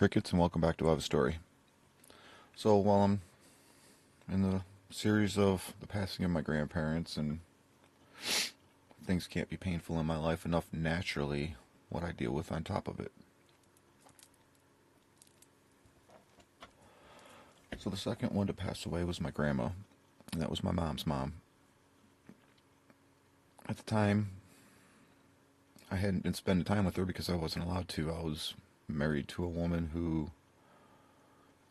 Crickets, and welcome back to I Have a Story. So while I'm in the series of the passing of my grandparents and things can't be painful in my life enough naturally, what I deal with on top of it. So the second one to pass away was my grandma, and that was my mom's mom. At the time, I hadn't been spending time with her because I wasn't allowed to. I was married to a woman who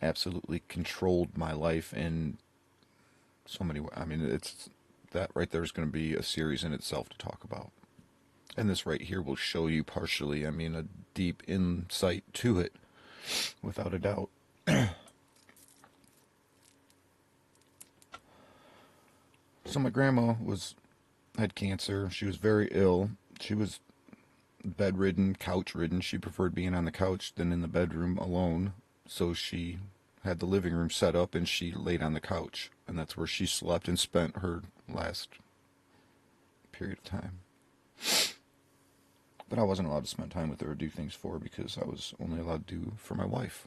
absolutely controlled my life in so many ways. I mean, it's that right there is going to be a series in itself to talk about. And this right here will show you partially, I mean, a deep insight to it, without a doubt. So my grandma had cancer. She was very ill. She was bedridden, couch-ridden. She preferred being on the couch than in the bedroom alone. So she had the living room set up and she laid on the couch. And that's where she slept and spent her last period of time. But I wasn't allowed to spend time with her or do things for her because I was only allowed to do for my wife.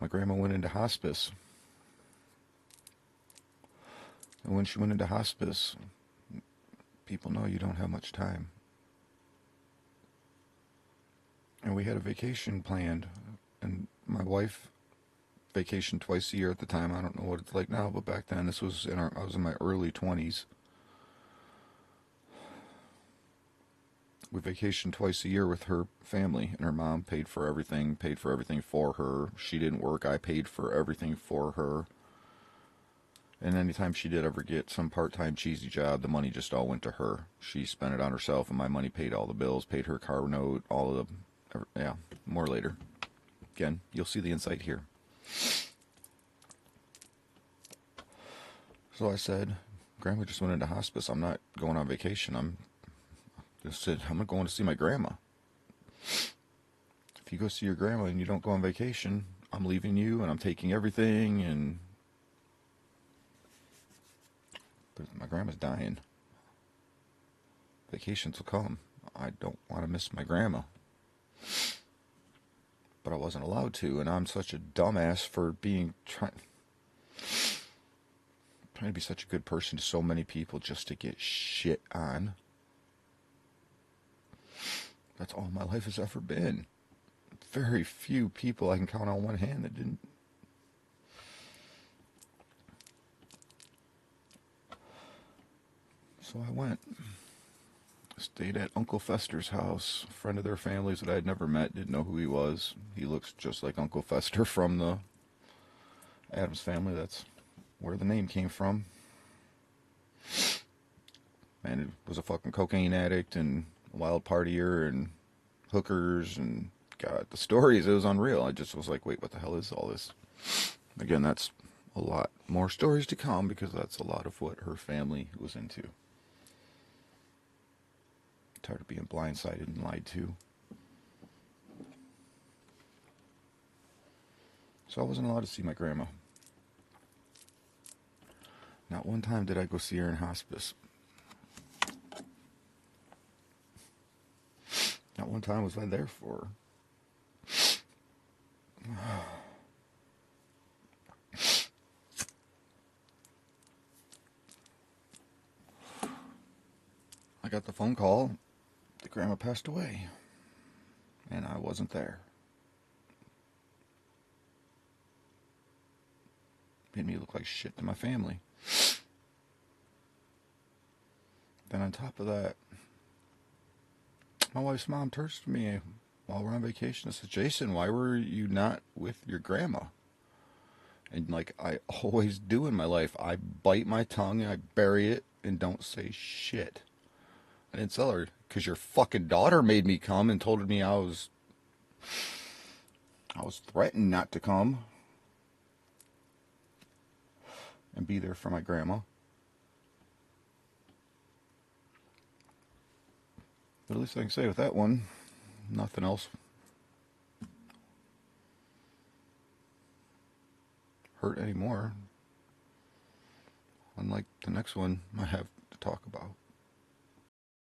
My grandma went into hospice. And when she went into hospice, people know you don't have much time. And we had a vacation planned, and my wife vacationed twice a year at the time. I don't know what it's like now, but back then I was in my early 20s. We vacationed twice a year with her family, and her mom paid for everything for her. She didn't work, I paid for everything for her. And anytime she did ever get some part-time cheesy job, the money just all went to her. She spent it on herself, and my money paid all the bills, paid her car note, all of the... Yeah, more later. Again, you'll see the insight here. So I said, Grandma just went into hospice. I'm not going on vacation. I'm going to see my grandma. If you go see your grandma and you don't go on vacation, I'm leaving you and I'm taking everything, and... But my grandma's dying. Vacations will come. I don't want to miss my grandma. But I wasn't allowed to, and I'm such a dumbass for trying to be such a good person to so many people just to get shit on. That's all my life has ever been. Very few people I can count on one hand that didn't. So I went. Stayed at Uncle Fester's house, a friend of their families that I had never met, didn't know who he was. He looks just like Uncle Fester from the Addams Family. That's where the name came from. Man, it was a fucking cocaine addict and a wild partier and hookers and God, the stories, it was unreal. I just was like, wait, what the hell is all this? Again, that's a lot more stories to come because that's a lot of what her family was into. Tired of being blindsided and lied to. So I wasn't allowed to see my grandma. Not one time did I go see her in hospice. Not one time was I there for her. I got the phone call that Grandma passed away, and I wasn't there. Made me look like shit to my family. Then on top of that, my wife's mom turns to me while we're on vacation and says, Jason, why were you not with your grandma? And like I always do in my life, I bite my tongue, I bury it, and don't say shit. I didn't tell her, because your fucking daughter made me come and told me I was threatened not to come and be there for my grandma. But at least I can say with that one, nothing else hurt anymore. Unlike the next one I have to talk about.